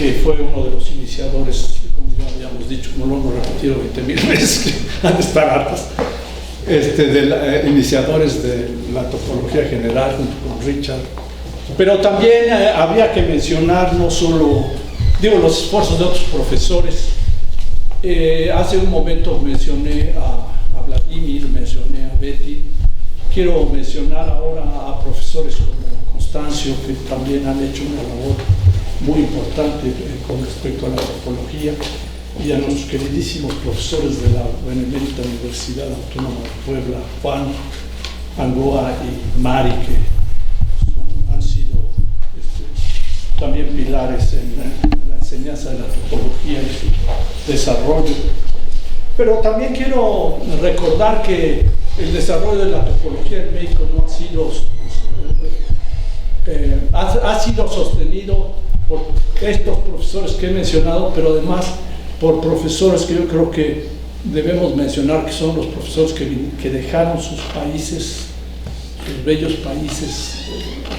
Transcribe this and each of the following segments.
que fue uno de los iniciadores, como ya habíamos dicho, como lo hemos repetido 20.000 veces, que han de estar hartas, iniciadores de la topología general junto con Richard. Pero también habría que mencionar no solo, los esfuerzos de otros profesores. Hace un momento mencioné a Vladimir, mencioné a Betty. Quiero mencionar ahora a profesores como Constancio, que también han hecho una labor muy importante con respecto a la topología, y a nuestros queridísimos profesores de la Benemérita Universidad Autónoma de Puebla, Juan, Angoa y Mari, que han sido también pilares en la enseñanza de la topología y su desarrollo. Pero también quiero recordar que el desarrollo de la topología en México no ha sido sostenido por estos profesores que he mencionado, pero además por profesores que yo creo que debemos mencionar, que son los profesores que dejaron sus países, sus bellos países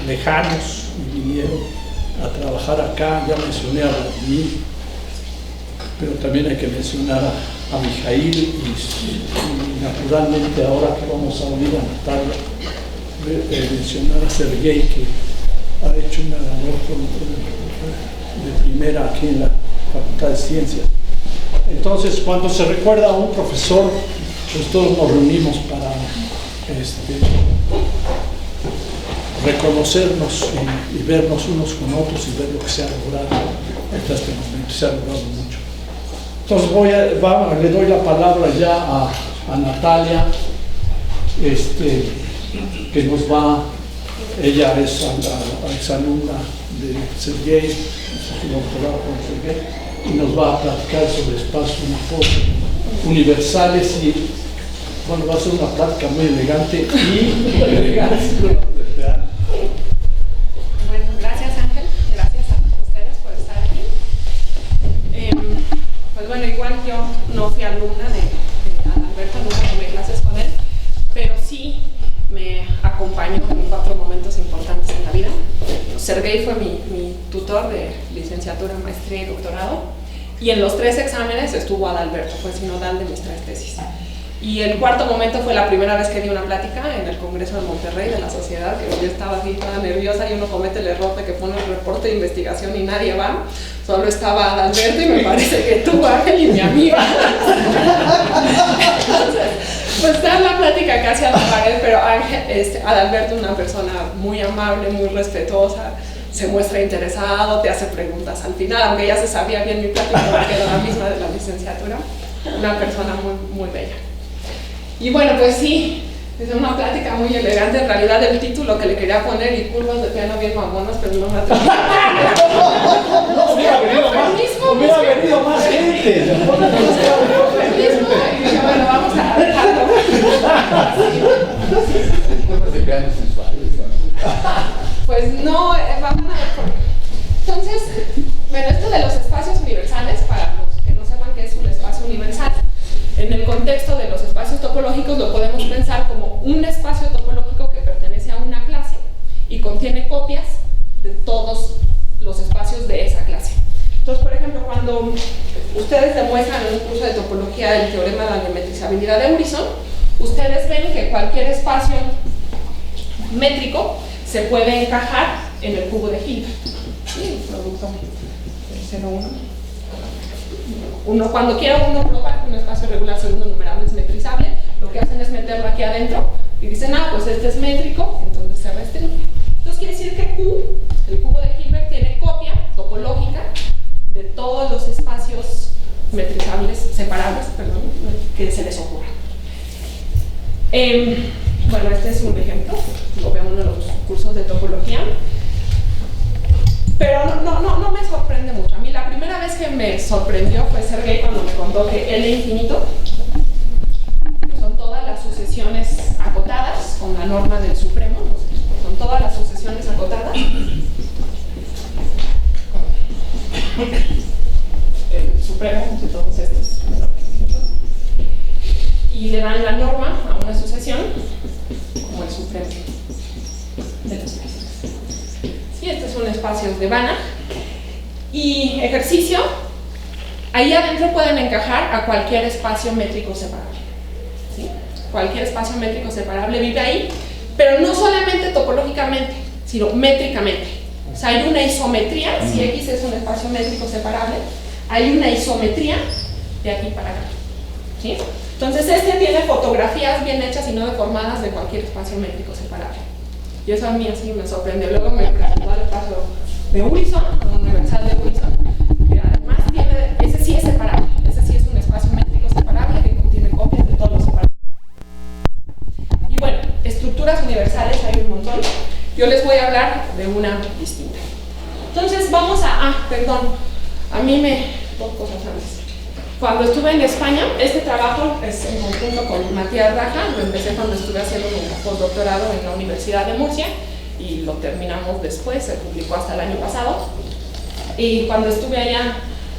lejanos, y vinieron a trabajar acá. Ya mencioné a Vladimir, pero también hay que mencionar a Mijail y naturalmente, ahora que vamos a oír a Natalia, mencionar a Sergei, que ha hecho una labor de primera aquí en la Facultad de Ciencias. Entonces, cuando se recuerda a un profesor, pues todos nos reunimos para reconocernos y vernos unos con otros y ver lo que se ha logrado hasta este momento. Se ha logrado mucho. Entonces le doy la palabra ya a Natalia, que nos va, ella es exalumna de Sergei, su doctorado con Sergei, y nos va a platicar sobre espacios universales, y bueno, va a ser una plática muy elegante y elegante. Bueno, gracias Ángel, gracias a ustedes por estar aquí. Pues bueno, igual yo no fui alumna de Adalberto, nunca tomé clases con él, pero sí me acompañó en 4 momentos importantes en la vida. Sergei fue mi tutor de licenciatura, maestría y doctorado, y en los 3 exámenes estuvo Adalberto, fue sinodal de mis 3 tesis. Y el 4º momento fue la primera vez que di una plática en el Congreso de Monterrey de la Sociedad, que yo estaba así toda nerviosa, y uno comete el error de que pone el reporte de investigación y nadie va, solo estaba Adalberto y me parece que tú, Ángel, y mi amiga. Entonces, pues dar la plática casi a la pared, pero Adalberto es una persona muy amable, muy respetuosa, se muestra interesado, te hace preguntas al final, aunque ya se sabía bien mi plática porque era la misma de la licenciatura. Una persona muy, muy bella. Y bueno, pues sí, es una plática muy elegante. En realidad el título que le quería poner, y curvas de piano bien mamonas, pero no me atreví. No, hubiera venido más gente. Bueno, vamos a dejarlo. Curvas de piano sensuales. Pues no, vamos a ver. Entonces, bueno, esto de los espacios universales, para los que no sepan qué es un espacio universal, en el contexto de los espacios topológicos lo podemos pensar como un espacio topológico que pertenece a una clase y contiene copias de todos los espacios de esa clase. Entonces, por ejemplo, cuando ustedes demuestran en un curso de topología el teorema de la geometrizabilidad de Urison, ustedes ven que cualquier espacio métrico se puede encajar en el cubo de Hilbert. Sí, producto 0,1. Cuando quiera uno probar que un espacio regular segundo numerable es metrizable, lo que hacen es meterlo aquí adentro y dicen, pues este es métrico, entonces se restringe. Entonces quiere decir que Q, el cubo de Hilbert, tiene copia topológica de todos los espacios metrizables, separables, perdón, que se les ocurra. Bueno, este es un ejemplo, lo veo en uno de los cursos de topología. Pero no me sorprende mucho. A mí la primera vez que me sorprendió fue Sergei cuando me contó que L infinito, que son todas las sucesiones acotadas con la norma del supremo, son todas las sucesiones acotadas. El supremo de todos estos. Y le dan la norma a una sucesión como el supremo de los espacios. Y este es un espacio de Banach. Y ejercicio, ahí adentro pueden encajar a cualquier espacio métrico separable, ¿sí? Cualquier espacio métrico separable vive ahí, pero no solamente topológicamente, sino métricamente. O sea, hay una isometría, si X es un espacio métrico separable, hay una isometría de aquí para acá, ¿sí? Entonces este tiene fotografías bien hechas y no deformadas de cualquier espacio métrico separable. Y eso a mí así me sorprendió. Luego me presentó el espacio de Urison, un universal de Urison, que además tiene, ese sí es separable, ese sí es un espacio métrico separable que contiene copias de todos los separables. Y bueno, estructuras universales hay un montón. Yo les voy a hablar de una distinta. Entonces vamos a, dos cosas antes. Cuando estuve en España, este trabajo es en conjunto con Matías Raja, lo empecé cuando estuve haciendo un postdoctorado en la Universidad de Murcia y lo terminamos después, se publicó hasta el año pasado. Y cuando estuve allá,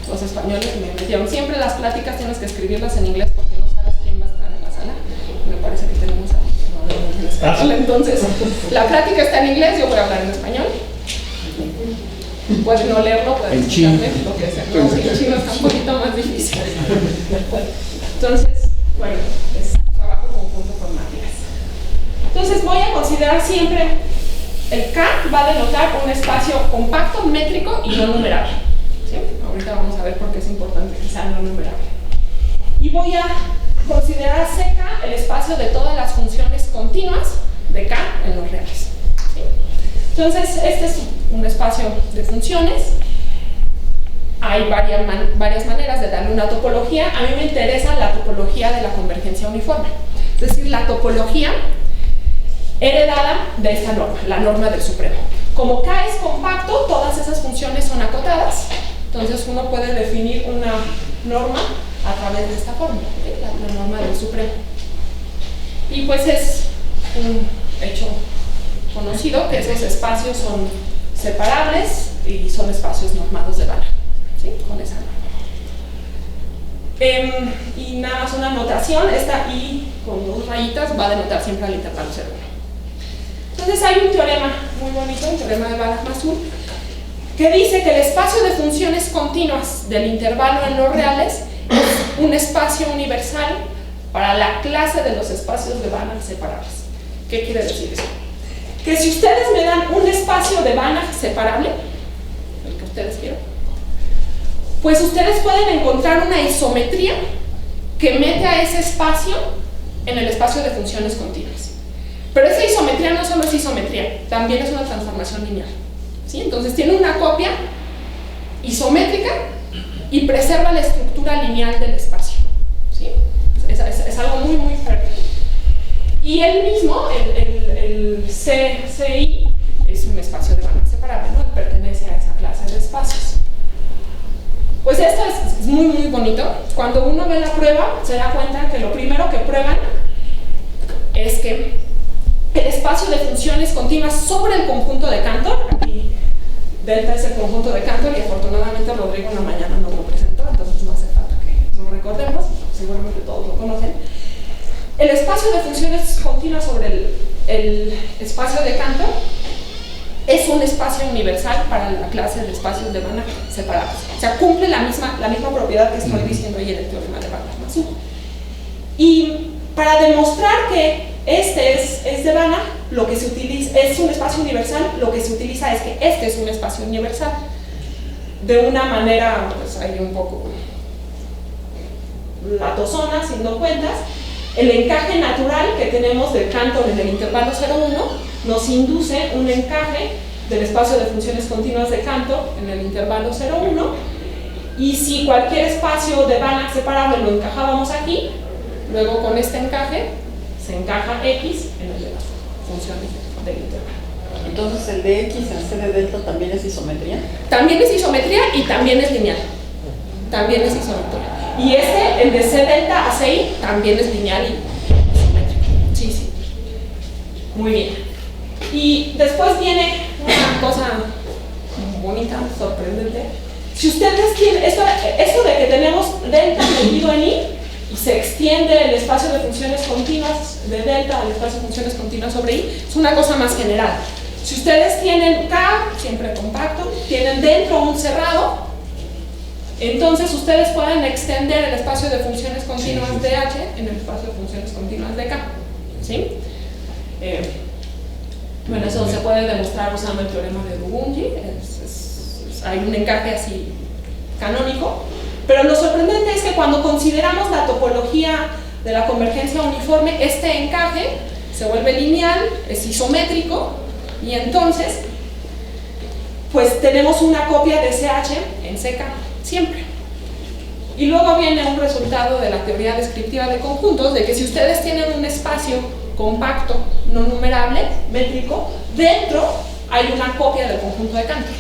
los españoles me metieron, siempre las pláticas tienes que escribirlas en inglés porque no sabes quién va a estar en la sala. Me parece que tenemos a alguien en español, entonces la plática está en inglés, yo voy a hablar en español. Pueden no leerlo, pueden escucharme, lo que sea. No, en chino está un poquito más difícil. Entonces, bueno, es trabajo conjunto con Matías. Entonces voy a considerar siempre el K va a denotar un espacio compacto, métrico y no numerable. ¿Sí? Ahorita vamos a ver por qué es importante que sea no numerable. Y voy a considerar CK el espacio de todas las funciones continuas de K en los reales. ¿Sí? Entonces, este es un espacio de funciones. Hay varias maneras de darle una topología. A mí me interesa la topología de la convergencia uniforme. Es decir, la topología heredada de esta norma, la norma del supremo. Como K es compacto, todas esas funciones son acotadas. Entonces, uno puede definir una norma a través de esta forma, ¿sí? La norma del supremo. Y pues es un hecho conocido que esos espacios son separables y son espacios normados de Banach, ¿sí? Con esa norma. Y nada más una anotación, esta I con dos rayitas va a denotar siempre al intervalo 0,1. Entonces hay un teorema muy bonito, un teorema de Banach-Mazur, que dice que el espacio de funciones continuas del intervalo en los reales es un espacio universal para la clase de los espacios de Banach separables. ¿Qué quiere decir eso? Que si ustedes me dan un espacio de Banach separable, el que ustedes quieran, pues ustedes pueden encontrar una isometría que mete a ese espacio en el espacio de funciones continuas. Pero esa isometría no solo es isometría, también es una transformación lineal, ¿sí? Entonces tiene una copia isométrica y preserva la estructura lineal del espacio, ¿sí? Es algo muy, muy fuerte. Y él mismo, el CI, es un espacio de Banach separable, ¿no? Pertenece a esa clase de espacios. Pues esto es muy, muy bonito. Cuando uno ve la prueba, se da cuenta que lo primero que prueban es que el espacio de funciones continuas sobre el conjunto de Cantor, aquí delta es el conjunto de Cantor y afortunadamente Rodrigo en la mañana nos lo presentó, entonces no hace falta que lo recordemos, seguramente todos lo conocen. El espacio de funciones continuas sobre el espacio de Cantor es un espacio universal para la clase de espacios de Banach separados. O sea, cumple la misma propiedad que estoy diciendo ahí en el teorema de Banach-Mazur. Y para demostrar que este es de Banach, lo que se utiliza es un espacio universal, lo que se utiliza es que este es un espacio universal. De una manera, pues ahí un poco latosona, haciendo cuentas, el encaje natural que tenemos del Cantor en el intervalo 0,1 nos induce un encaje del espacio de funciones continuas de Cantor en el intervalo 0,1, y si cualquier espacio de Banach separable lo encajábamos aquí, luego con este encaje se encaja X en el de las funciones del intervalo. Entonces el de X en C de delta también es isometría. También es isometría y también es lineal. También es isometría. Y este, el de C delta a CI, también es lineal y isométrico. Sí, sí. Muy bien. Y después viene una cosa bonita, sorprendente. Si ustedes quieren, esto de que tenemos delta metido en I y se extiende el espacio de funciones continuas de delta al espacio de funciones continuas sobre I, es una cosa más general. Si ustedes tienen K, siempre compacto, tienen dentro un cerrado, entonces ustedes pueden extender el espacio de funciones continuas de H en el espacio de funciones continuas de K. ¿Sí? Bueno, eso se puede demostrar usando el teorema de Dubungi. Hay un encaje así canónico. Pero lo sorprendente es que cuando consideramos la topología de la convergencia uniforme, este encaje se vuelve lineal, es isométrico, y entonces pues tenemos una copia de CH en CK siempre. Y luego viene un resultado de la teoría descriptiva de conjuntos, de que si ustedes tienen un espacio compacto, no numerable, métrico, dentro hay una copia del conjunto de Cantor.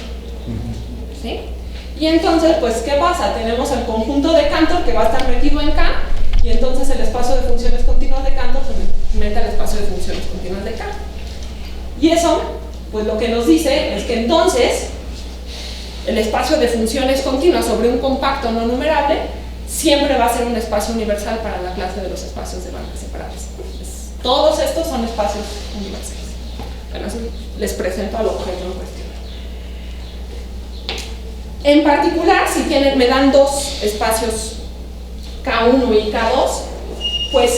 ¿Sí? Y entonces, pues, ¿qué pasa? Tenemos el conjunto de Cantor que va a estar metido en K, y entonces el espacio de funciones continuas de Cantor se mete al espacio de funciones continuas de K. Y eso, pues lo que nos dice es que entonces el espacio de funciones continuas sobre un compacto no numerable siempre va a ser un espacio universal para la clase de los espacios de bancas separables. Todos estos son espacios universales. Bueno, así les presento al objeto en cuestión. En particular, si me dan dos espacios K1 y K2, pues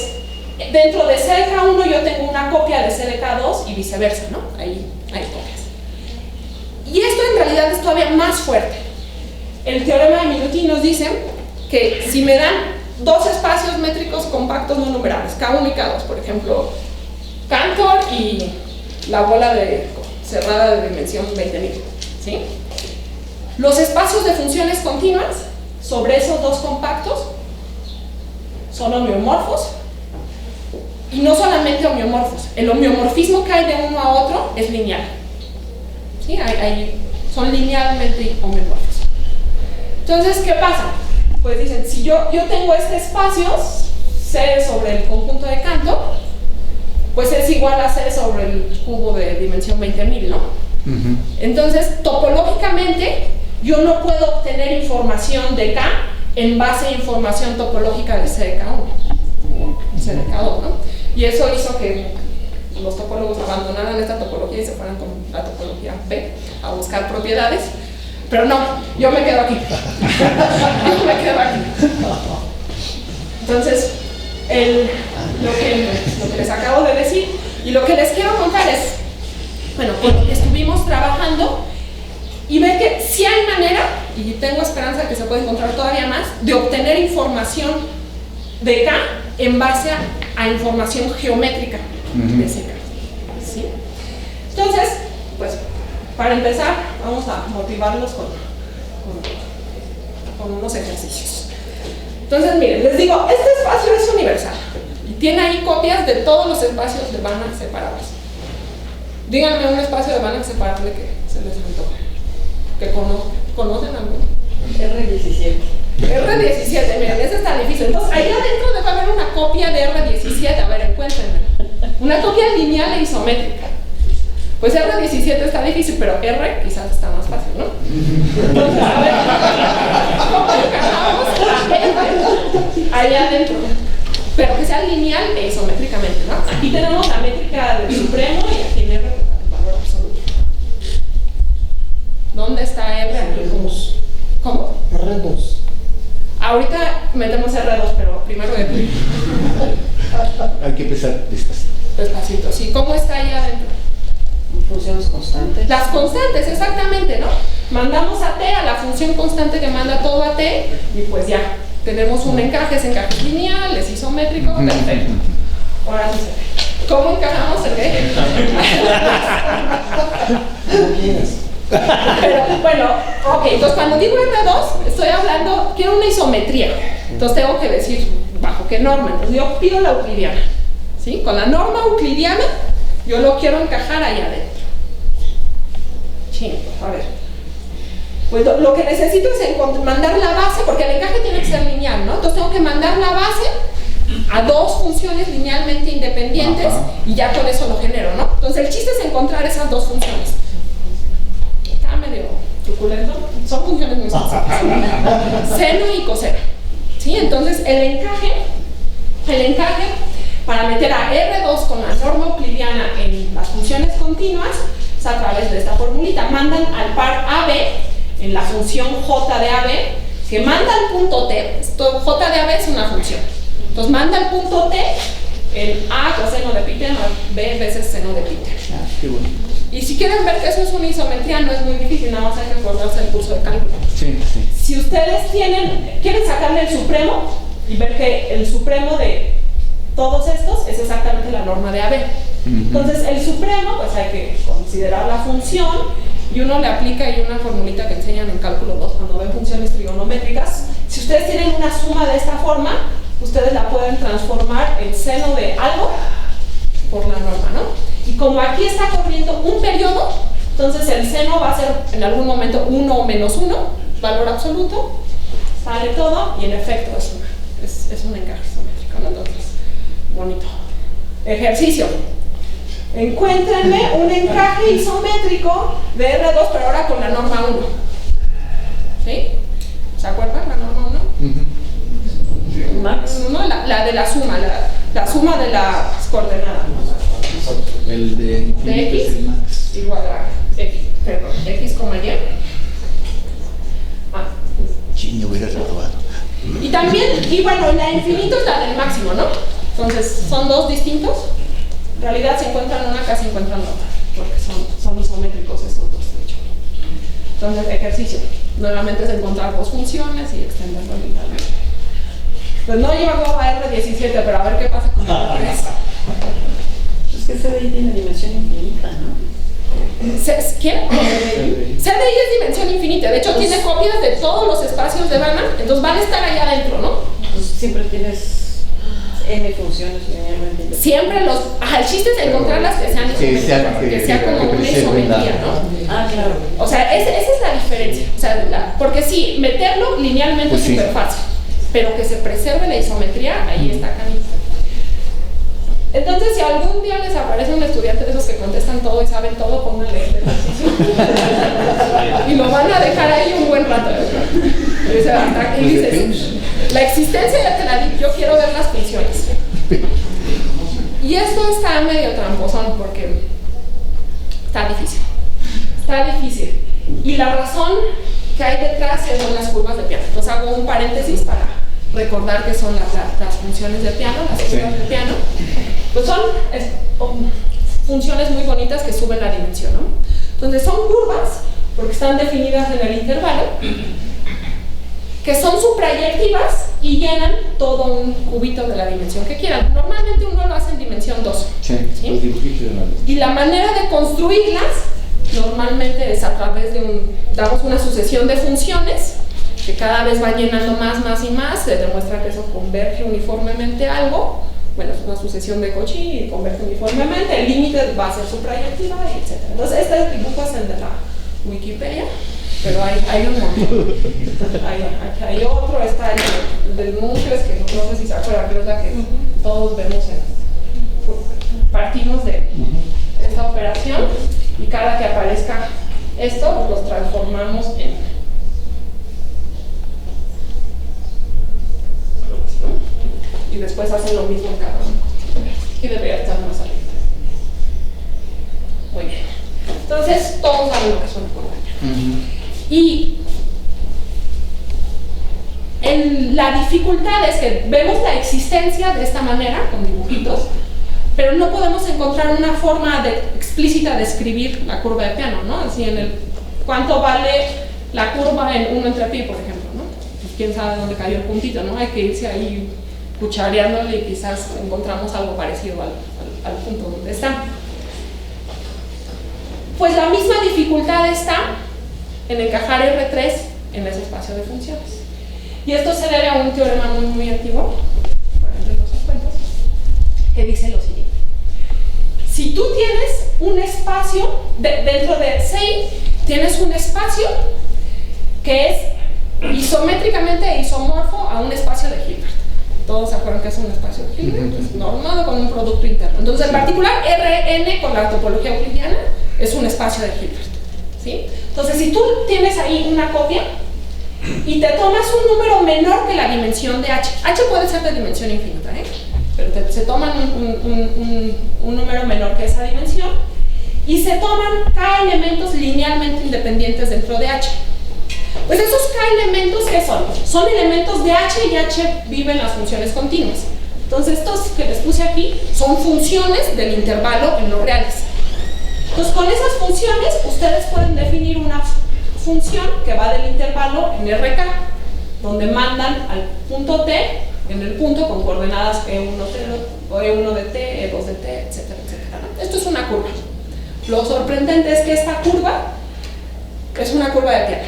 dentro de C de K1 yo tengo una copia de C de K2 y viceversa, ¿no? Ahí hay copias. Y esto en realidad es todavía más fuerte. El teorema de Minuti nos dice que si me dan dos espacios métricos compactos no numerables, K1 y K2, por ejemplo, Cantor y la bola cerrada de dimensión 20.000, ¿sí? Los espacios de funciones continuas sobre esos dos compactos son homeomorfos, y no solamente homeomorfos, el homeomorfismo que hay de uno a otro es lineal. ¿Sí? Son linealmente homeomorfos. Entonces, ¿qué pasa? Pues dicen, si yo tengo este espacio, C sobre el conjunto de Cantor, pues es igual a C sobre el cubo de dimensión 20.000, ¿no? Entonces, topológicamente, yo no puedo obtener información de K en base a información topológica de C de K1, C de K2, ¿no? Y eso hizo que los topólogos abandonaran esta topología y se fueran con la topología B a buscar propiedades. Pero no, yo me quedo aquí. Yo me quedo aquí. Entonces, lo que les acabo de decir y lo que les quiero contar es, bueno, que estuvimos trabajando y ver que sí hay manera, y tengo esperanza de que se puede encontrar todavía más, de obtener información de K en base a información geométrica de ese K. ¿Sí? Entonces, pues, para empezar, vamos a motivarlos con unos ejercicios. Entonces, miren, les digo, este espacio es universal y tiene ahí copias de todos los espacios de Banach separables. Díganme un espacio de Banach separable que se les antoje, que conocen alguno. R17. R17, miren, ese está difícil. Entonces, ahí adentro debe haber una copia de R17. A ver, encuéntrenme. Una copia lineal e isométrica. Pues R17 está difícil, pero R quizás está más fácil, ¿no? Entonces, a ver, ¿cómo encajamos a R ahí adentro? Pero que sea lineal e isométricamente, ¿no? Aquí tenemos la métrica del supremo y aquí en R el valor absoluto. ¿Dónde está R? R2. ¿Cómo? R2. Ahorita metemos R2, pero primero de Hay que empezar despacito. ¿Sí? ¿Cómo está ahí adentro? Funciones constantes. Las constantes, exactamente, ¿no? Mandamos a T, a la función constante que manda todo a T, y pues ya, tenemos un encaje, ese encaje es lineal, es isométrico, perfecto. Ahora sí se ve. ¿Cómo encajamos el qué? Pero, bueno, ok, entonces cuando digo R2, estoy hablando, quiero una isometría. Entonces tengo que decir, ¿bajo qué norma? Entonces yo pido la euclidiana, ¿sí? Con la norma euclidiana, yo lo quiero encajar ahí adentro. Chingo, a ver. Pues lo que necesito es mandar la base, porque el encaje tiene que ser lineal, ¿no? Entonces tengo que mandar la base a dos funciones linealmente independientes y ya con eso lo genero, ¿no? Entonces el chiste es encontrar esas dos funciones. Está medio truculento, son funciones muy sencillas. Seno y coseno. ¿Sí? Entonces el encaje para meter a R2 con la norma euclidiana en las funciones continuas es a través de esta formulita. Mandan al par AB en la función J de AB, que manda al punto T, esto, J de AB es una función, entonces manda al punto T el A coseno de Peter más B veces seno de Peter. Qué bueno. Y si quieren ver que eso es una isometría, no es muy difícil, nada más hay que acordarse del curso de cálculo. Sí, sí. Si ustedes quieren sacarle el supremo y ver que el supremo de todos estos es exactamente la norma de AB. Entonces el supremo, pues hay que considerar la función y uno le aplica ahí una formulita que enseñan en cálculo 2 cuando ven funciones trigonométricas. Si ustedes tienen una suma de esta forma, ustedes la pueden transformar en seno de algo por la norma, ¿no? Y como aquí está corriendo un periodo, entonces el seno va a ser en algún momento 1 o menos 1, valor absoluto, sale todo y en efecto es un encaje isométrico, ¿no? Entonces, bonito. Ejercicio. Encuéntrenme un encaje isométrico de R2, pero ahora con la norma 1. ¿Sí? ¿Se acuerdan la norma 1? Max. No, la de la suma, la suma de las coordenadas. El de infinito X es el max. igual a X, perdón, X como Y. Ah. Chino hubiera reprobado. Y también, y bueno, la infinito es la del máximo, ¿no? Entonces, son dos distintos. En realidad, se encuentran una, acá se encuentran la otra, porque son isométricos estos dos, de hecho. Entonces, ejercicio. Nuevamente es encontrar dos funciones y extenderlo literalmente. Pues no llego a R17, pero a ver qué pasa con R3. Es que CDI tiene dimensión infinita, ¿no? ¿Quién? CDI es dimensión infinita. De hecho, tiene copias de todos los espacios de Banach, entonces van a estar allá adentro, ¿no? Entonces siempre tienes N funciones linealmente. Siempre los... Ajá, el chiste es encontrarlas que sean isométricas, que sea como una isometría, ¿no? Ah, claro. O sea, esa es la diferencia. O sea, porque sí, meterlo linealmente Pues es sí. súper fácil, pero que se preserve la isometría, ahí está canita. Entonces, si algún día les aparece un estudiante de esos que contestan todo y saben todo, pónganle este ejercicio. Y lo van a dejar ahí un buen rato. Y dices, la existencia ya te la di, yo quiero ver las funciones. Y esto está medio tramposón porque está difícil. Está difícil. Y la razón que hay detrás son las curvas de piano. Entonces hago un paréntesis para recordar que son las funciones de piano, las curvas de piano. Pues son funciones muy bonitas que suben la dimensión, ¿no? Entonces son curvas, porque están definidas en el intervalo, que son suprayectivas y llenan todo un cubito de la dimensión que quieran. Normalmente uno lo hace en dimensión 2. Sí, ¿sí? los dibujitos de la... Y la manera de construirlas normalmente es a través de damos una sucesión de funciones que cada vez van llenando más y más, se demuestra que eso converge uniformemente a algo. Bueno, es una sucesión de Cauchy y converge uniformemente, el límite va a ser suprayectiva, etc. Entonces, este dibujo es el de la Wikipedia, pero hay un montón. Hay otro, está el del Munches, que no sé si se acuerdan, pero es la que todos vemos partimos de esta operación y cada que aparezca esto, los transformamos en... Y después hacen lo mismo en cada uno. Y debería estar más arriba. Muy bien. Entonces, todos saben lo que es una curva. Y la dificultad es que vemos la existencia de esta manera, con dibujitos, pero no podemos encontrar una forma explícita de escribir la curva de piano, ¿no? Así ¿cuánto vale la curva en 1 entre pi, por ejemplo, ¿no? Pues quién sabe dónde cayó el puntito, ¿no? Hay que irse ahí cuchareándole y quizás encontramos algo parecido al punto donde está. Pues la misma dificultad está en encajar R3 en ese espacio de funciones. Y esto se debe a un teorema muy antiguo, de los 50, que dice lo siguiente. Si tú tienes un espacio, dentro de SEI, tienes un espacio que es isométricamente isomorfo a un espacio de Hilbert. Todos se acuerdan que es un espacio de Hilbert, es normado con un producto interno. Entonces, en particular, Rn con la topología euclidiana es un espacio de Hilbert, ¿sí? Entonces, si tú tienes ahí una copia y te tomas un número menor que la dimensión de H puede ser de dimensión infinita, pero se toman un número menor que esa dimensión y se toman K elementos linealmente independientes dentro de H. Pues esos K elementos, ¿qué son? Son elementos de H y H viven las funciones continuas. Entonces estos que les puse aquí son funciones del intervalo en los reales. Entonces con esas funciones ustedes pueden definir una función que va del intervalo en RK, donde mandan al punto T, en el punto con coordenadas E1 de T, E2 de T, etcétera, etcétera, ¿no? Esto es una curva. Lo sorprendente es que esta curva es una curva de piano.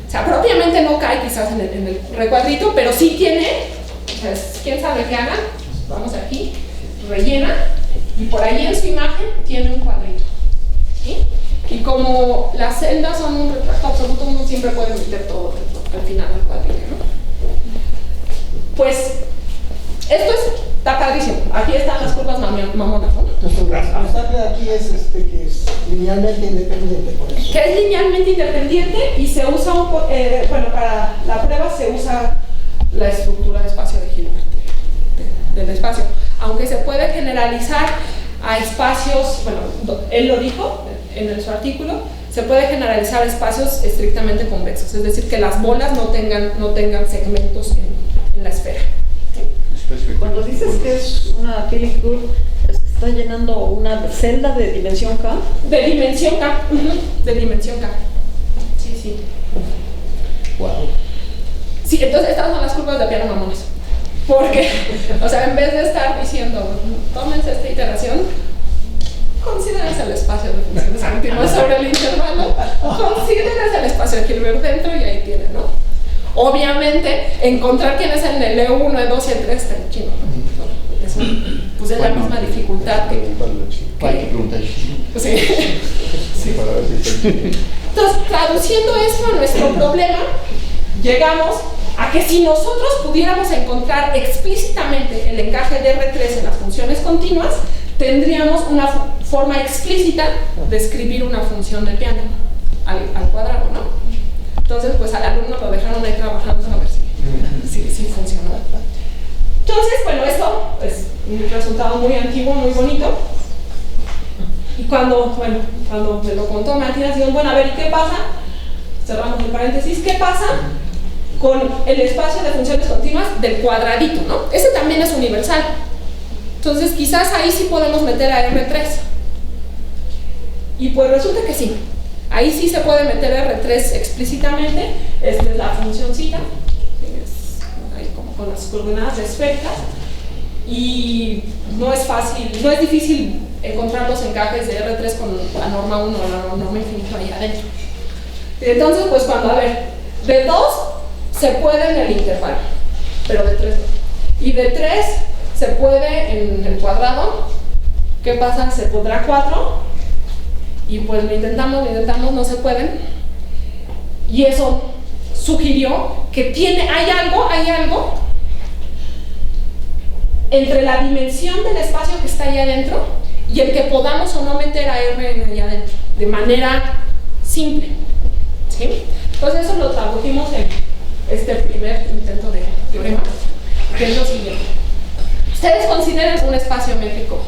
O sea, propiamente no cae quizás en el recuadrito, pero sí tiene, pues, ¿quién sabe qué haga? Vamos aquí, rellena, y por ahí en su imagen tiene un cuadrito. ¿Sí? Y como las celdas son un retracto absoluto, uno siempre puede meter todo al final del cuadrito, ¿no? Pues, esto está padrísimo. Aquí están las curvas mamonas, ¿no? La mensaje de aquí es que es linealmente independiente, por eso. Que es linealmente independiente y se usa bueno, para la prueba se usa la estructura de espacio de Hilbert del espacio, aunque se puede generalizar a espacios, bueno, él lo dijo en su artículo, se puede generalizar a espacios estrictamente convexos, es decir, que las bolas no tengan segmentos en la esfera. Cuando dices que es una Killing curve, es que está llenando una celda de dimensión K. De dimensión K, de dimensión K. Sí, sí. Wow. Sí, entonces estas son las curvas de piano mamones. Porque, o sea, en vez de estar diciendo, tómense esta iteración, considérense el espacio de funciones continuas sobre el intervalo, considérense el espacio de Hilbert dentro y ahí tienen, ¿no? Obviamente, encontrar quién es el E1, E2 y E3 está en chino, ¿no? Pues es la misma dificultad que... Sí. Sí. Entonces, traduciendo esto a nuestro problema, llegamos a que si nosotros pudiéramos encontrar explícitamente el encaje de R3 en las funciones continuas, tendríamos una forma explícita de escribir una función de piano al cuadrado, ¿no? Entonces, pues al alumno lo dejaron ahí trabajando a ver si funcionó. Entonces, bueno, esto es un resultado muy antiguo, muy bonito. Y cuando me lo contó Matías, digo, bueno, a ver, ¿y qué pasa? Cerramos el paréntesis, ¿qué pasa con el espacio de funciones continuas del cuadradito, ¿no? Ese también es universal. Entonces, quizás ahí sí podemos meter a R3. Y pues resulta que sí. Ahí sí se puede meter R3 explícitamente. Esta es la funcióncita, ahí como con las coordenadas esféricas. Y no es fácil, no es difícil encontrar los encajes de R3 con la norma 1 o la norma infinita ahí adentro. Entonces, pues cuando, a ver, de 2 se puede en el intervalo, pero de 3 no. Y de 3 se puede en el cuadrado. ¿Qué pasa? Se podrá 4. Y pues lo intentamos, no se pueden. Y eso sugirió que hay algo entre la dimensión del espacio que está allá adentro y el que podamos o no meter a R allá adentro, de manera simple. ¿Sí? Entonces eso lo tradujimos en este primer intento de teorema, que es lo siguiente. Ustedes consideran un espacio métrico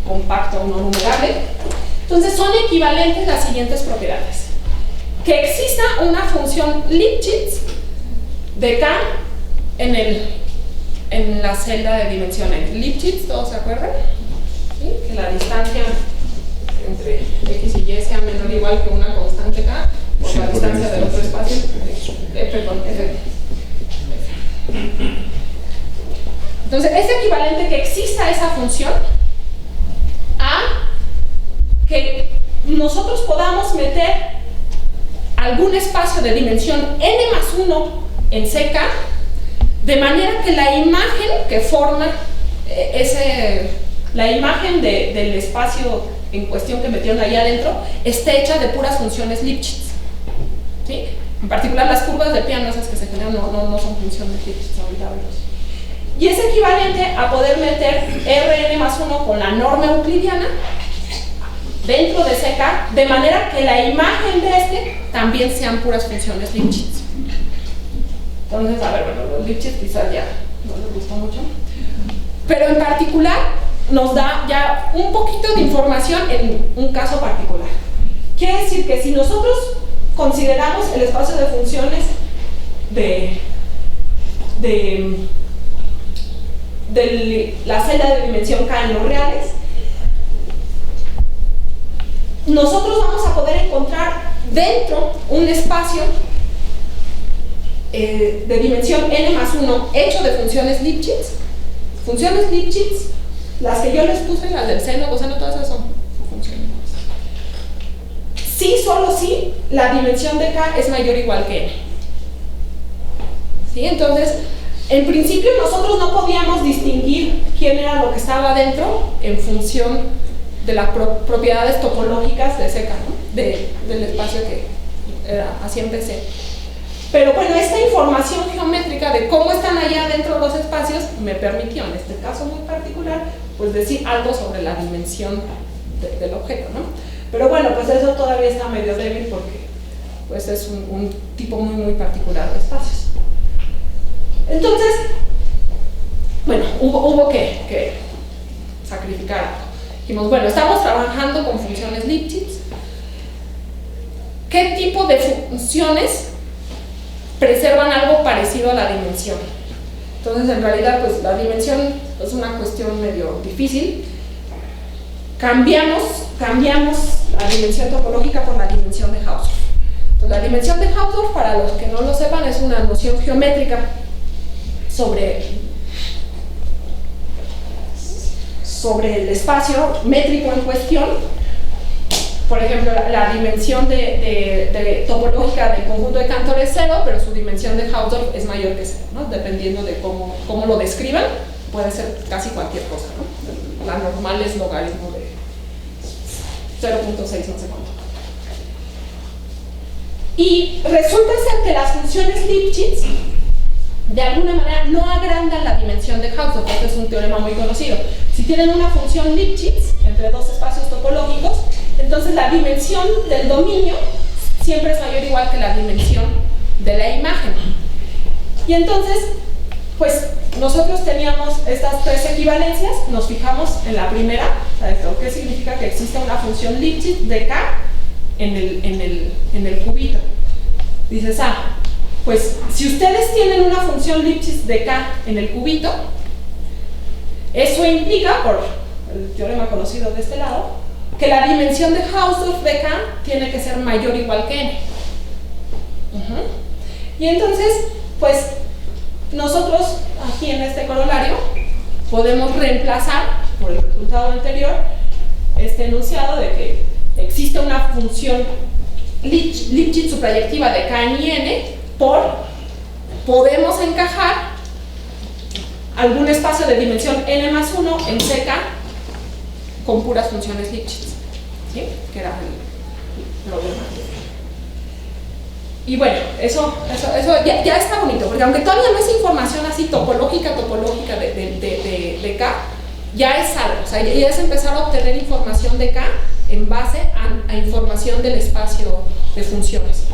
compacto no numerable. Entonces son equivalentes las siguientes propiedades. Que exista una función Lipschitz de K en la celda de dimensión n. Lipschitz, ¿todos se acuerdan? ¿Sí? Que la distancia entre x y y sea menor o igual que una constante K por la distancia del otro espacio. Perdón, F. Entonces es equivalente que exista esa función a que nosotros podamos meter algún espacio de dimensión n+1 en CK, de manera que la imagen que forma la imagen del espacio en cuestión que metieron ahí adentro esté hecha de puras funciones Lipschitz. ¿Sí? En particular las curvas de piano, esas que se generan, no son funciones Lipschitz, ahorita verlos. Y es equivalente a poder meter Rn+1 con la norma euclidiana dentro de CK, de manera que la imagen de este también sean puras funciones Lipschitz. Entonces, a ver, bueno, los Lipschitz quizás ya no les gustó mucho, pero en particular nos da ya un poquito de información en un caso particular. Quiere decir que si nosotros consideramos el espacio de funciones la celda de dimensión K en los reales, nosotros vamos a poder encontrar dentro un espacio de dimensión n+1 hecho de funciones Lipschitz. Funciones Lipschitz, las que yo les puse, las del seno, coseno, todas esas son funciones. Sí, solo sí, la dimensión de K es mayor o igual que n. ¿Sí? Entonces, en principio nosotros no podíamos distinguir quién era lo que estaba dentro en función de las propiedades topológicas de ese K, ¿no? del espacio que era, así empecé. Pero bueno, esta información geométrica de cómo están allá dentro de los espacios me permitió, en este caso muy particular, pues decir algo sobre la dimensión del objeto, ¿no? Pero bueno, pues eso todavía está medio débil porque pues es un tipo muy particular de espacios. Entonces, bueno, hubo que sacrificar algo. Dijimos, bueno, estamos trabajando con funciones Lipschitz. ¿Qué tipo de funciones preservan algo parecido a la dimensión? Entonces, en realidad, pues la dimensión es una cuestión medio difícil. Cambiamos la dimensión topológica por la dimensión de Hausdorff. Entonces, la dimensión de Hausdorff, para los que no lo sepan, es una noción geométrica sobre el espacio métrico en cuestión. Por ejemplo, la dimensión de topológica del conjunto de Cantor es 0, pero su dimensión de Hausdorff es mayor que 0, ¿no? Dependiendo de cómo lo describan, puede ser casi cualquier cosa, ¿no? La normal es logaritmo de 0.6, no sé cuánto. Y resulta ser que las funciones Lipschitz de alguna manera no agrandan la dimensión de Hausdorff. Este es un teorema muy conocido. Si tienen una función Lipschitz entre dos espacios topológicos, entonces la dimensión del dominio siempre es mayor o igual que la dimensión de la imagen. Y entonces, pues nosotros teníamos estas tres equivalencias, nos fijamos en la primera, ¿sabes? ¿Qué significa? Que existe una función Lipschitz de K en el cubito. Dices, pues si ustedes tienen una función Lipschitz de K en el cubito, eso implica, por el teorema conocido de este lado, que la dimensión de Hausdorff de K tiene que ser mayor o igual que n. Y entonces, pues nosotros aquí en este corolario podemos reemplazar por el resultado anterior este enunciado de que existe una función Lipschitz suprayectiva de K y n podemos encajar algún espacio de dimensión n+1 en CK con puras funciones Lipschitz, ¿sí? Que era el problema. Y bueno, eso ya está bonito, porque aunque todavía no es información así topológica de K, ya es algo, o sea, ya es empezar a obtener información de K en base a información del espacio de funciones.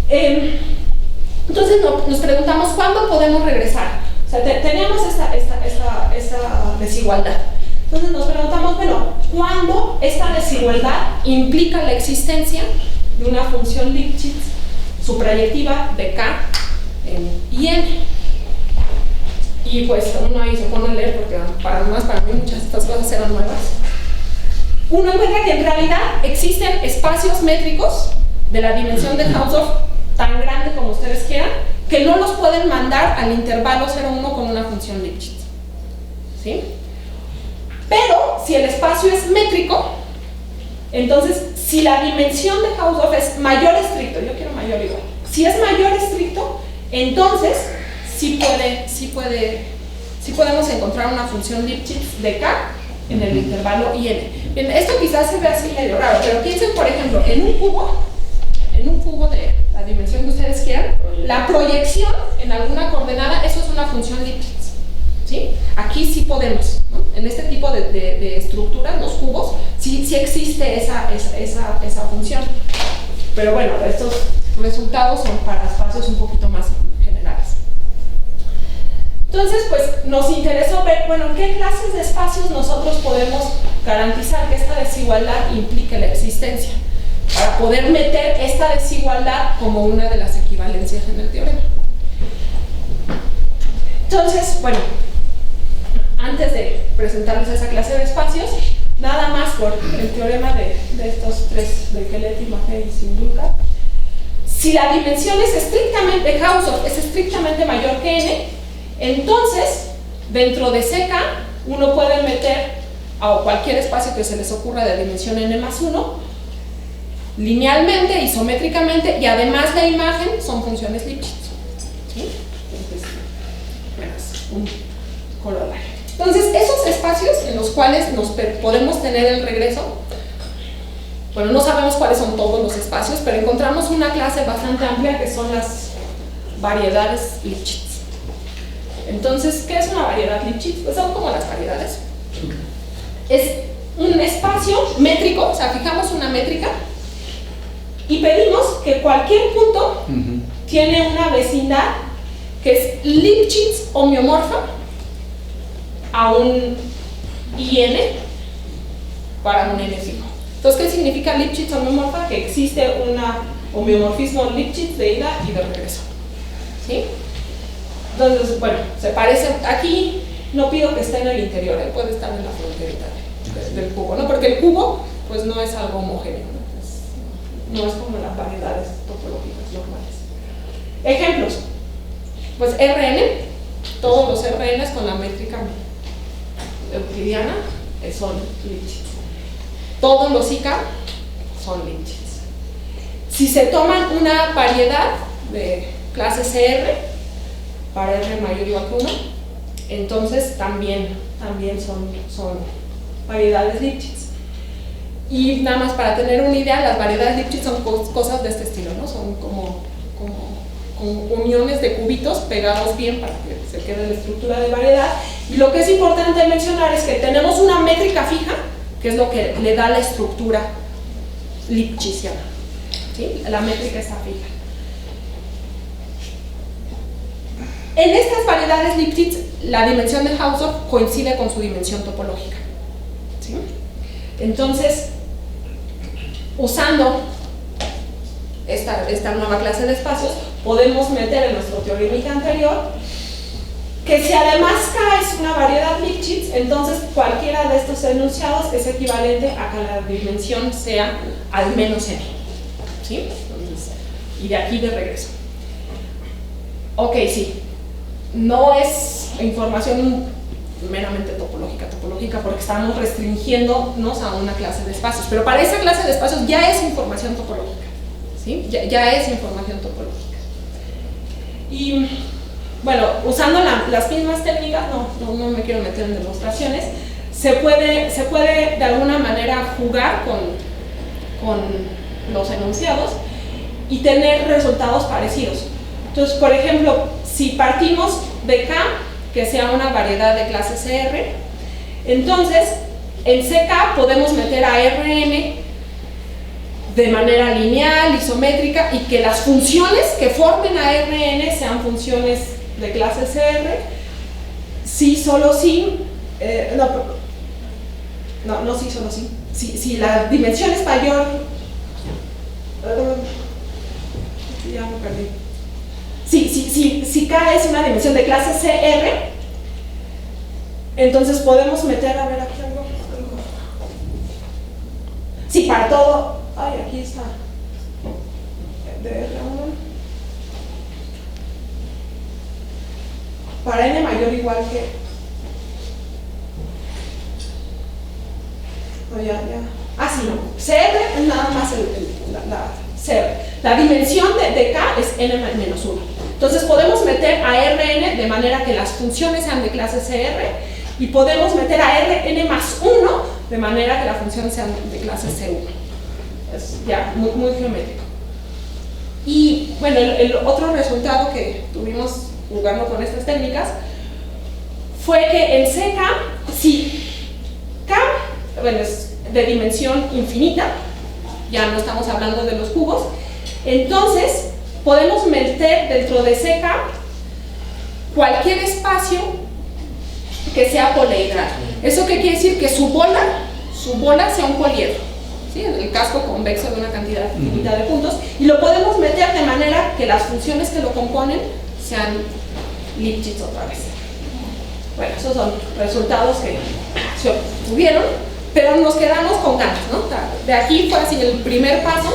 Entonces nos preguntamos cuándo podemos regresar. O sea, teníamos esta desigualdad. Entonces nos preguntamos, bueno, ¿cuándo esta desigualdad implica la existencia de una función Lipschitz suprayectiva de K y n? Y pues uno ahí se pone a leer, porque para mí muchas de estas cosas eran nuevas. Uno encuentra que en realidad existen espacios métricos de la dimensión de Hausdorff tan grande como ustedes quieran, que no los pueden mandar al intervalo 0,1 con una función Lipschitz, ¿sí? Pero si el espacio es métrico, entonces si la dimensión de Hausdorff es mayor estricto, yo quiero mayor igual, si es mayor estricto, entonces sí podemos encontrar una función Lipschitz de K en el intervalo IN. Bien, esto quizás se ve así medio raro, pero piensen, por ejemplo, en un cubo de la dimensión que ustedes quieran, la proyección en alguna coordenada, eso es una función Lipschitz, ¿sí? Aquí sí podemos, ¿no? En este tipo de estructuras, los cubos, sí existe esa función. Pero bueno, estos resultados son para espacios un poquito más generales. Entonces, pues nos interesó ver, bueno, en qué clases de espacios nosotros podemos garantizar que esta desigualdad implique la existencia. para poder meter esta desigualdad como una de las equivalencias en el teorema. Entonces, bueno, antes de presentarles esa clase de espacios, nada más por el teorema de estos tres, de Keleti, Maffei y Sindulka. Si la dimensión es estrictamente, Hausdorff es estrictamente mayor que n, entonces, dentro de CK, uno puede meter a cualquier espacio que se les ocurra de dimensión n más 1, linealmente, isométricamente, y además la imagen son funciones Lipschitz. ¿Sí? Entonces, bueno, es un corolario. Entonces, esos espacios en los cuales podemos tener el regreso, bueno, no sabemos cuáles son todos los espacios, pero encontramos una clase bastante amplia que son las variedades Lipschitz. Entonces, ¿qué es una variedad Lipschitz? Pues son como las variedades. Es un espacio métrico, o sea, fijamos una métrica y pedimos que cualquier punto tiene una vecindad que es Lipschitz homeomorfa a un IN para un N fijo. Entonces, ¿qué significa Lipschitz homeomorfa? Que existe un homeomorfismo Lipschitz de ida y de regreso. ¿Sí? Entonces, bueno, se parece. Aquí no pido que esté en el interior, él puede estar en la fronterita del cubo, ¿no? Porque el cubo, pues no es algo homogéneo, ¿no? No es como las variedades topológicas normales. Ejemplos. Pues Rn, todos los Rns con la métrica euclidiana son Lipschitz. Todos los IK son Lipschitz. Si se toman una variedad de clase CR para R mayor o igual que 1, entonces también son variedades Lipschitz. Y nada más para tener una idea, las variedades Lipschitz son cosas de este estilo, ¿no? Son como uniones de cubitos pegados bien para que se quede la estructura de variedad. Y lo que es importante mencionar es que tenemos una métrica fija, que es lo que le da la estructura lipschitziana. ¿Sí? La métrica está fija. En estas variedades Lipschitz, la dimensión de Hausdorff coincide con su dimensión topológica. ¿Sí? Entonces, usando esta nueva clase de espacios, podemos meter en nuestro teorema anterior que si además K es una variedad Lipschitz, entonces cualquiera de estos enunciados es equivalente a que la dimensión sea al menos n. ¿Sí? Entonces, y de aquí de regreso. Ok, sí. No es información meramente topológica, porque estamos restringiéndonos a una clase de espacios, pero para esa clase de espacios ya es información topológica. ¿Sí? Ya es información topológica. Y bueno, usando las mismas técnicas, no me quiero meter en demostraciones, se puede de alguna manera jugar con los enunciados y tener resultados parecidos. Entonces, por ejemplo, si partimos de K, que sea una variedad de clase CR, entonces en CK podemos meter a Rn de manera lineal, isométrica, y que las funciones que formen a Rn sean funciones de clase CR, si solo si, no si solo si la dimensión es mayor, ya me perdí. Si K es una dimensión de clase CR, entonces podemos meter, a ver aquí algo. Si para todo, aquí está, de R1, para n mayor o igual que, sí, no, CR es nada más la dimensión de K es n menos 1. Entonces podemos meter a Rn de manera que las funciones sean de clase CR y podemos meter a Rn más 1 de manera que las funciones sean de clase C1. Es ya muy geométrico. Y bueno, el otro resultado que tuvimos jugando con estas técnicas fue que en CK, si K es de dimensión infinita, ya no estamos hablando de los cubos, entonces podemos meter dentro de CK cualquier espacio que sea poliedral. ¿Eso qué quiere decir? Que su bola sea un poliedro. ¿sí? En el casco convexo de una cantidad finita de puntos, y lo podemos meter de manera que las funciones que lo componen sean Lipschitz otra vez. Bueno, esos son resultados que se obtuvieron, pero nos quedamos con ganas, ¿no? De aquí fue así el primer paso,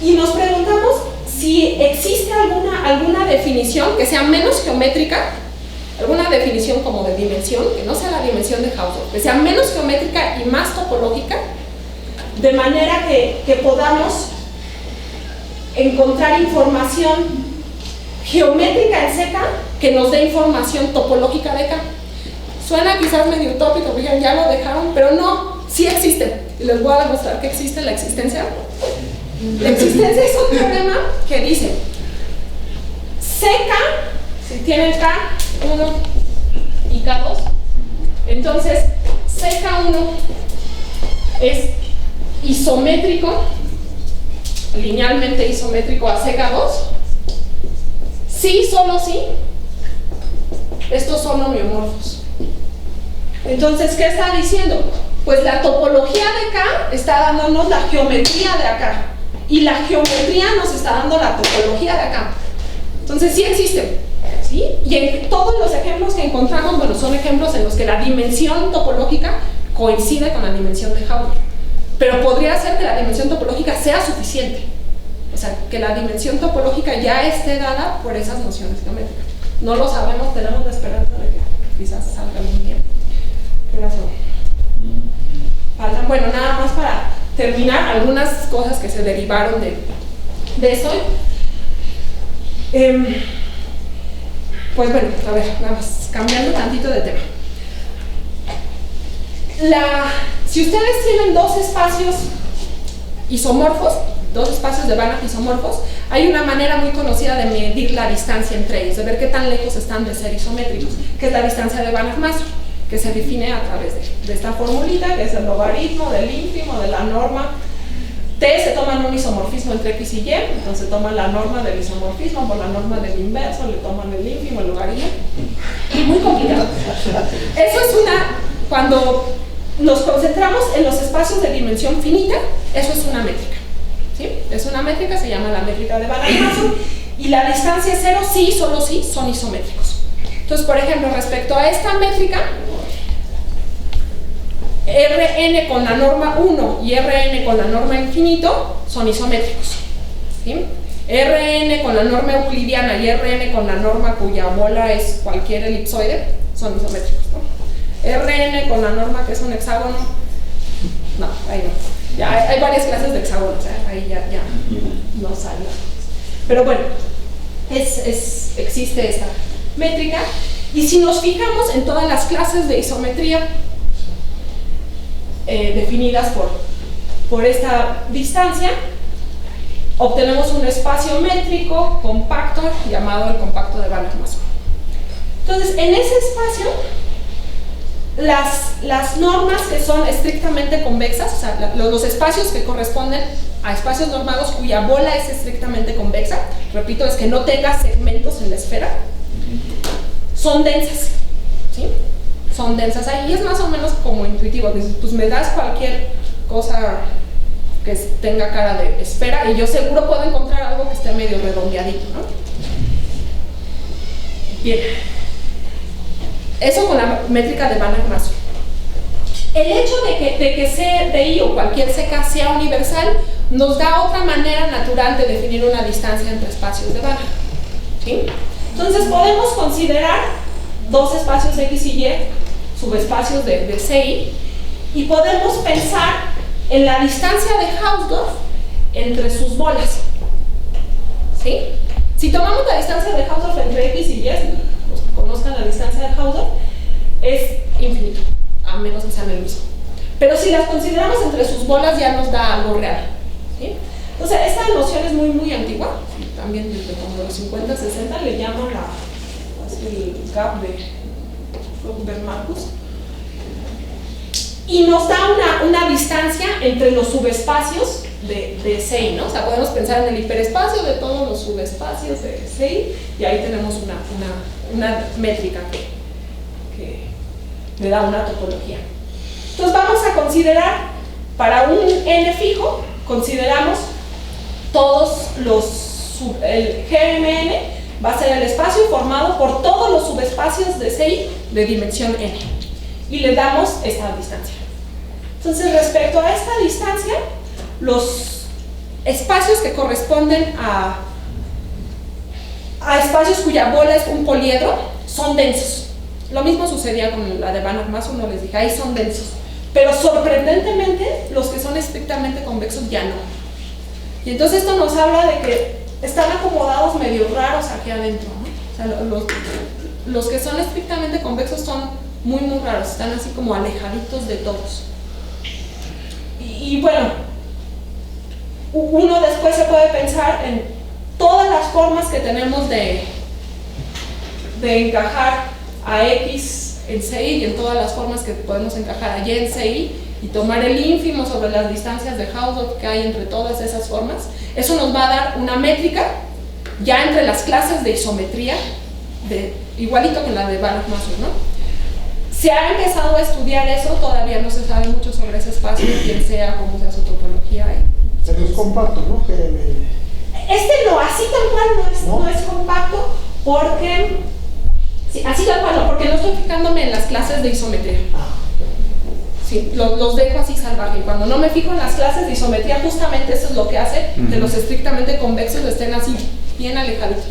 y nos preguntamos si existe alguna definición que sea menos geométrica, alguna definición como de dimensión, que no sea la dimensión de Hausdorff, que sea menos geométrica y más topológica, de manera que podamos encontrar información geométrica en Z que nos dé información topológica de K. Suena quizás medio utópico, porque ya lo dejaron, pero no, sí existe. Y les voy a demostrar que existe la existencia. La existencia es un teorema que dice CK, si tiene K1 y K2, entonces CK1 es isométrico, linealmente isométrico a CK2, sí, solo sí, estos son homeomorfos. Entonces, ¿qué está diciendo? Pues la topología de K está dándonos la geometría de acá, y la geometría nos está dando la topología de acá. Entonces sí existen, ¿sí? Y en todos los ejemplos que encontramos, bueno, son ejemplos en los que la dimensión topológica coincide con la dimensión de Hausdorff. Pero podría ser que la dimensión topológica sea suficiente. O sea, que la dimensión topológica ya esté dada por esas nociones geométricas. No lo sabemos, tenemos la esperanza de que quizás salga muy bien. ¿Qué razón? Faltan, bueno, nada más para terminar, algunas cosas que se derivaron de eso. Pues bueno, a ver, nada más, cambiando tantito de tema. Si ustedes tienen dos espacios isomorfos, dos espacios de Banach isomorfos, hay una manera muy conocida de medir la distancia entre ellos, de ver qué tan lejos están de ser isométricos, que es la distancia de Banach-Mason, que se define a través de esta formulita, que es el logaritmo del ínfimo de la norma. T se toman un isomorfismo entre X y Y, entonces toman la norma del isomorfismo por la norma del inverso, le toman el ínfimo, el logaritmo. Muy complicado. Eso es cuando nos concentramos en los espacios de dimensión finita, eso es una métrica. ¿Sí? Es una métrica, se llama la métrica de Banach-Mason, y la distancia cero, sí, solo sí, son isométricos. Entonces, por ejemplo, respecto a esta métrica, Rn con la norma 1 y Rn con la norma infinito son isométricos, ¿sí? Rn con la norma euclidiana y Rn con la norma cuya bola es cualquier elipsoide son isométricos, ¿no? Rn con la norma que es un hexágono, no, ahí no. Ya hay varias clases de hexágonos, ahí ya no sale. Pero bueno, existe esta métrica, y si nos fijamos en todas las clases de isometría definidas por esta distancia, obtenemos un espacio métrico compacto llamado el compacto de Banach-Mason. Entonces, en ese espacio, las normas que son estrictamente convexas, o sea, los espacios que corresponden a espacios normados cuya bola es estrictamente convexa, repito, es que no tenga segmentos en la esfera, son densas, ¿sí? Son densas ahí, y es más o menos como intuitivo, pues me das cualquier cosa que tenga cara de esfera y yo seguro puedo encontrar algo que esté medio redondeadito, ¿no? Bien, eso con la métrica de Banach-Mason. El hecho de que CDI o cualquier CK sea universal nos da otra manera natural de definir una distancia entre espacios de Banach, ¿sí? Entonces podemos considerar dos espacios X y Y, subespacios de CI, y podemos pensar en la distancia de Hausdorff entre sus bolas, ¿sí? Si tomamos la distancia de Hausdorff entre X y Y, los que conozcan la distancia de Hausdorff, es infinito, a menos que sean el mismo. Pero si las consideramos entre sus bolas ya nos da algo real, ¿sí? Entonces, esta noción es muy, muy antigua, también desde como los 50, 60, le llaman el gap de Fruchtenberg-Marcus, y nos da una distancia entre los subespacios de CI, ¿no? O sea, podemos pensar en el hiperespacio de todos los subespacios de CI, y ahí tenemos una métrica que le da una topología. Entonces vamos a considerar Para un n fijo, consideramos el GMN va a ser el espacio formado por todos los subespacios de CI de dimensión n. Y le damos esta distancia. Entonces, respecto a esta distancia, los espacios que corresponden a espacios cuya bola es un poliedro son densos. Lo mismo sucedía con la de Banach-Mason, no les dije, ahí son densos. Pero sorprendentemente, los que son estrictamente convexos ya no. Y entonces esto nos habla de que están acomodados medio raros aquí adentro, ¿no? O sea, los que son estrictamente convexos son muy raros, están así como alejaditos de todos. Y bueno, uno después se puede pensar en todas las formas que tenemos de encajar a X en CI y en todas las formas que podemos encajar a Y en CI y tomar el ínfimo sobre las distancias de Hausdorff que hay entre todas esas formas. Eso nos va a dar una métrica ya entre las clases de isometría, igualito que la de Banach-Mason, ¿no? Se ha empezado a estudiar eso, todavía no se sabe mucho sobre ese espacio, quién sea, cómo sea su topología. Pero es compacto, ¿no? Este no, así tal cual no es compacto, porque sí, así tal cual no, porque no estoy fijándome en las clases de isometría. Sí, los dejo así salvaje. Cuando no me fijo en las clases de isometría, justamente eso es lo que hace que los estrictamente convexos estén así bien alejaditos.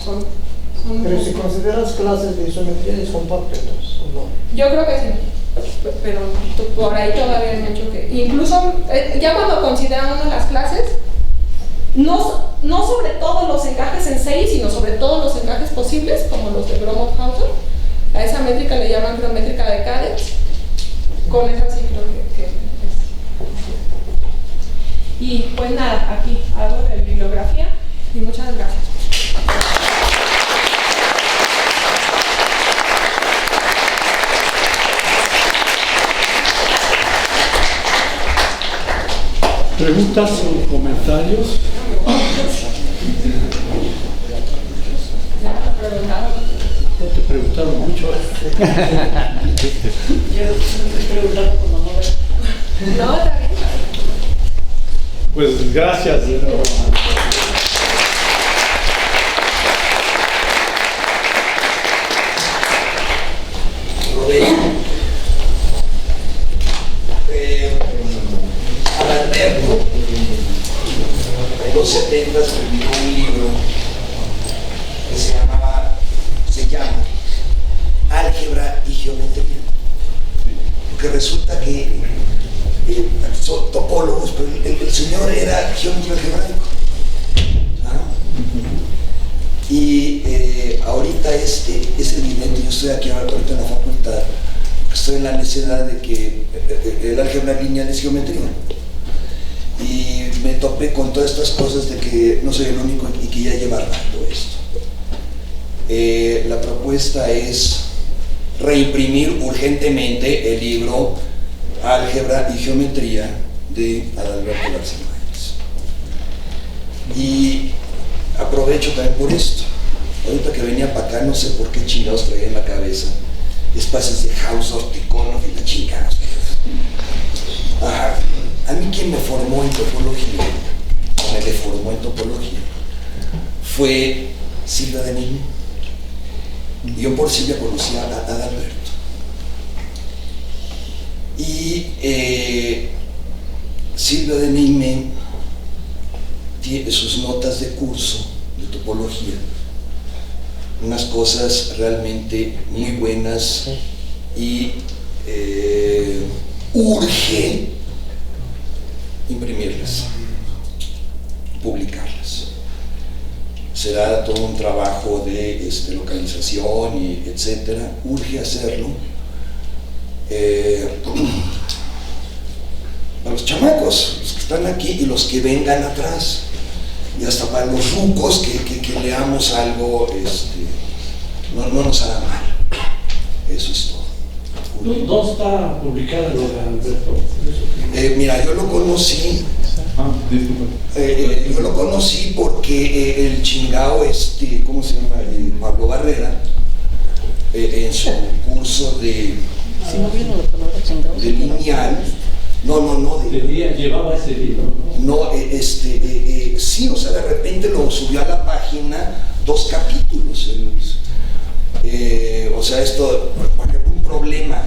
Pero si consideras clases de isometría, es compacto, entonces, ¿o no? Yo creo que sí, pero por ahí todavía hay mucho que... Incluso, ya cuando considera uno las clases, no sobre todos los encajes en CI, sino sobre todos los encajes posibles, como los de Gromov-Hausdorff. A esa métrica le llaman geométrica de Cadence. Con esa sí creo que es. Y pues nada, aquí algo de bibliografía y muchas gracias. ¿Preguntas o comentarios? No te preguntaron mucho. Yo estoy preguntando por la novela. No, está bien. Pues gracias de nuevo. Adalberto, en los 70 escribió un libro que se llama Álgebra y Geometría, porque resulta que son topólogos, pero el señor era geómetro algebraico. Y ahorita es evidente, yo estoy aquí ahorita en la facultad, estoy en la necesidad de que el álgebra lineal es geometría. Y me topé con todas estas cosas de que no soy el único y que ya lleva rato esto. La propuesta es reimprimir urgentemente el libro Álgebra y Geometría de Adalberto García Márquez. Y aprovecho también por esto. Ahorita que venía para acá, no sé por qué chingados traía en la cabeza espacios de Hausdorff, Tikhonov y la chingada. Ajá. A mí quien me formó en topología, o me deformó en topología, fue Silvia de Niño. Y yo por Silvia conocí a Adalberto. Y Silvia de Niño tiene sus notas de curso de topología, unas cosas realmente muy buenas, y urge imprimirlas, publicarlas. Será todo un trabajo de localización y etcétera, urge hacerlo. Para los chamacos, los que están aquí y los que vengan atrás, y hasta para los rucos que leamos algo, no nos hará mal. Eso es todo. ¿Dónde está publicada lo de Alberto? Mira, yo lo conocí. Yo lo conocí porque el chingao, ¿cómo se llama? Pablo Barrera, en su curso de Si no vino la palabra chingado. de lineal, no, De lineal. llevaba ese libro, ¿no? No, sí, o sea, de repente lo subió a la página 2 capítulos. O sea, esto, por ejemplo, un problema